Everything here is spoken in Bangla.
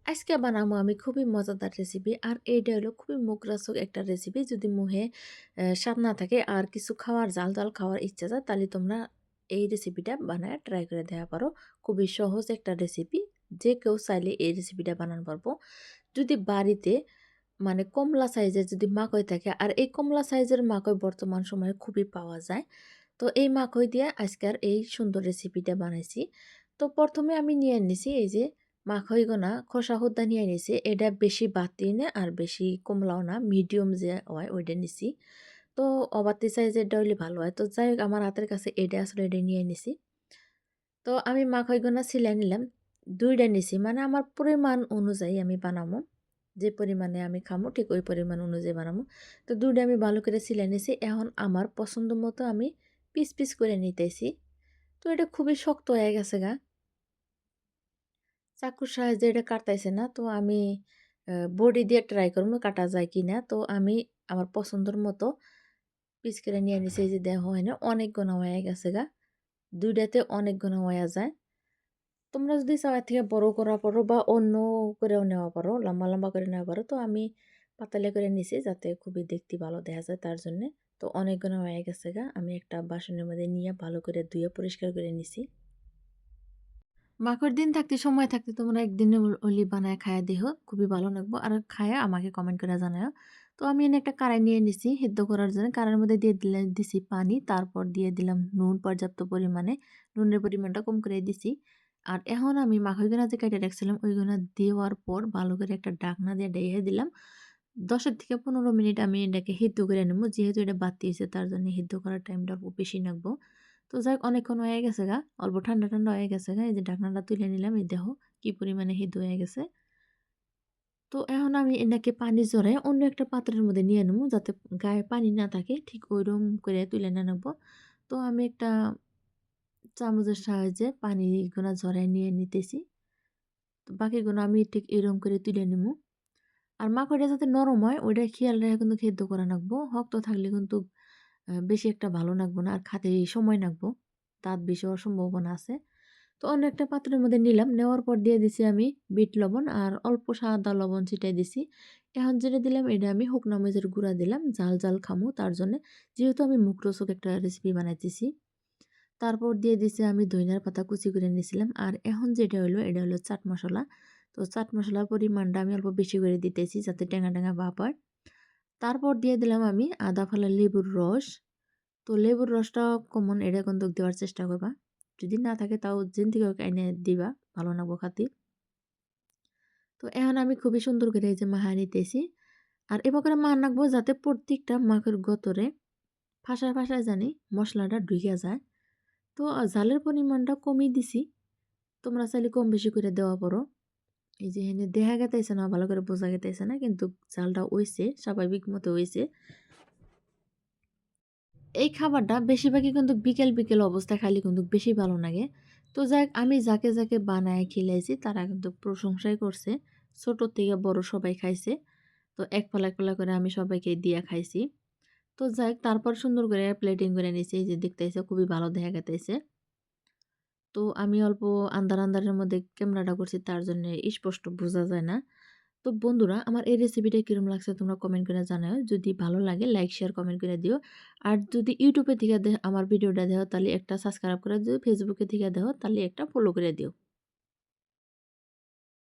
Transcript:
আজকে বানাবো আমি খুবই মজাদার রেসিপি আর এইটা হলো খুবই মুখরোচক একটা রেসিপি। যদি মুখে স্বাদ না থাকে আর কিছু খাওয়ার জাল জাল খাওয়ার ইচ্ছা যায় তাহলে তোমরা এই রেসিপিটা বানায় ট্রাই করে দেওয়া পারো। খুবই সহজ একটা রেসিপি, যে কেউ চাইলে এই রেসিপিটা বানাতে পারবো। যদি বাড়িতে মানে কমলা সাইজের যদি মাকই থাকে, আর এই কমলা সাইজের মাকই বর্তমান সময়ে খুবই পাওয়া যায়। তো এই মাকই দিয়ে আজকের এই সুন্দর রেসিপিটা বানাইছি। তো প্রথমে আমি নিয়ে নিছি এই যে মাখইগোনা খোসা হুদ্দা নিয়ে নিছি। এটা বেশি বাতি না আর বেশি কমলাও না, মিডিয়াম যে হয় ওইটা নিছি। তো অবাতি সাইজেরটা হইলে ভালো হয়। তো যাই হোক, আমার হাতের কাছে এটা আসলে এটা নিয়ে নিছি। তো আমি মাখইগোনা ছিলে নিলাম। ২ টা নিছি, মানে আমার পরিমাণ অনুযায়ী আমি বানামো। যে পরিমাণে আমি খামো ঠিক ওই পরিমাণ অনুযায়ী বানামো। তো ২ টা আমি ভালো করে ছিলে নিছি। এখন আমার পছন্দ মতো আমি পিস, পিস করে নিতেছি। তো এটা খুবই শক্ত হয়ে গেছে গা। চাকুর সাহায্যে এটা কাটতাইছে না। তো আমি বড়ি দিয়ে ট্রাই করবো কাটা যায় কিনা। তো আমি আমার পছন্দর মতো পিস করে নিয়ে নিছি। এই যে দেখো হয় না অনেক ঘন হয়ে গেছে গা। ২ টাতে অনেক ঘন হয়ে যায়। তোমরা যদি চাও এর থেকে বড় করা পারো বা অন্য করেও নেওয়া পারো, লম্বা, লম্বা করে নেওয়া পারো। তো আমি পাতলা করে নিছি যাতে খুবই দেখতে ভালো দেখা যায় তার জন্যে। তো অনেক ঘন হয়ে গেছে গা। আমি একটা বাসনের মধ্যে নিয়ে ভালো করে ধুয়ে পরিষ্কার করে নিছি। মাকড় দিন থাকতে সময় থাকতে তোমরা একদিনে ওলি বানায় খায়া দেহ, খুবই ভালো লাগবো। আর খায়া আমাকে কমেন্ট করে জানাও। তো আমি এনে একটা কড়াই নিয়ে নিছি সিদ্ধ করার জন্য। কড়াইয়ের মধ্যে দিছি পানি, তারপর দিয়ে দিলাম নুন পর্যাপ্ত পরিমাণে। নুনের পরিমাণটা কম করে দিছি। আর এখন আমি মাখইগোনা যে কেটে রাখছিলাম ওইগুনা দেওয়ার পর ভালো করে একটা ঢাকনা দিয়ে ঢেকে দিলাম। ১০ থেকে ১৫ মিনিট আমি এটাকে সিদ্ধ করে নেব। যেহেতু এটা বাতি হইছে তার জন্য সিদ্ধ করার টাইমটা অল্প বেশি লাগবো। তো যাই হোক, অনেকক্ষণ হয়ে গেছে গা। অল্প ঠান্ডা, ঠান্ডা হয়ে গেছে গা। এই যে ঢাকনাটা তুলে নিলাম। এই দেখো কি পরিমাণে সিদ্ধ হয়ে গেছে। তো এখন আমি এনাকে পানি ঝরায় অন্য একটা পাত্রের মধ্যে নিয়ে নেবো যাতে গায়ে পানি না থাকে। ঠিক ওইরকম করে তুলে নিয়ে নেবো। তো আমি একটা চামচের সাহায্যে পানিগুলা ঝরায় নিয়ে নিতেছি। তো বাকিগুলো আমি ঠিক এরকম করে তুলে নিবো। আর মাকড়িটা যাতে নরম হয় ওইটা খেয়াল রেখে কিন্তু সেদ্ধ করা লাগবো। শক্ত থাকলে কিন্তু বেশি একটা ভালো লাগবো না আর খাতে সময় লাগবো। দাঁত বেশি হওয়ার সম্ভাবনা আছে। তো অন্য একটা পাত্রের মধ্যে নিলাম। নেওয়ার পর দিয়ে দিছি আমি বিট লবণ আর অল্প সাদা লবণ ছিটাই দিছি। এখন যেটা দিলাম এটা আমি শুকনা মরিচের গুঁড়া দিলাম। ঝাল, ঝাল খামু তার জন্যে। যেহেতু আমি মুখরোচক একটা রেসিপি বানাইতেছি। তারপর দিয়ে দিছি আমি ধইনার পাতা কুচি করে নিয়েছিলাম। আর এখন যেটা হলো এটা হলো চাট মসলা। তো চাট মসলার পরিমাণটা আমি অল্প বেশি করে দিতেছি যাতে টেঙা, টেঙা ভাব হয়। তারপর দিয়ে দিলাম আমি আধা ফালা লেবুর রস। তো লেবুর রসটা কমন, এটা কিন্তু দেওয়ার চেষ্টা করবা। যদি না থাকে তাও যেন থেকে হোক এনে দিবা, ভালো লাগবো খাতে। তো এখন আমি খুবই সুন্দর করে এই যে মাখা নিতেছি। আর এবার করে মাখা রাখবো যাতে প্রত্যেকটা মাখের গতরে ফাঁসায় ফাঁসায় জানি মশলাটা ঢুকে যায়। তো ঝালের পরিমাণটা কমিয়ে দিছি। তোমরা চাইলে কম বেশি করে দেওয়া পারো। এই যে এখানে দেখা গেতেছে না, ভালো করে বোঝা গেতেছে না, কিন্তু ঝালটা হইছে স্বাভাবিক মতো হইছে। এই খাবারটা বেশিরভাগই কিন্তু বিকেল, বিকেল অবস্থায় খাইলে কিন্তু বেশি ভালো লাগে। তো যাক, আমি যাকে, যাকে বানায় খিলাইছি তারা কিন্তু প্রশংসাই করছে। ছোট থেকে বড় সবাই খাইছে। তো এক পালা, এক পালা করে আমি সবাইকে দিয়া খাইছি। তো যাক, তারপর সুন্দর করে প্লেটিং করে নিছি। এই যে দেখতেছে খুবই ভালো দেখা গেতেছে। তো আমি অল্প আন্ধার, আন্ধারের মধ্যে ক্যামেরাটা করছি তার জন্য স্পষ্ট বোঝা যায় না। তো বন্ধুরা, আমার এই রেসিপিটা কিরকম লাগছে তোমরা কমেন্ট করে জানাও। যদি ভালো লাগে লাইক, শেয়ার, কমেন্ট করে দিও। আর যদি ইউটিউবে থেকে আমার ভিডিওটা দেখো তাহলে একটা সাবস্ক্রাইব করে দিও। ফেসবুকে থেকে দেখো তাহলে একটা ফলো করে দিও।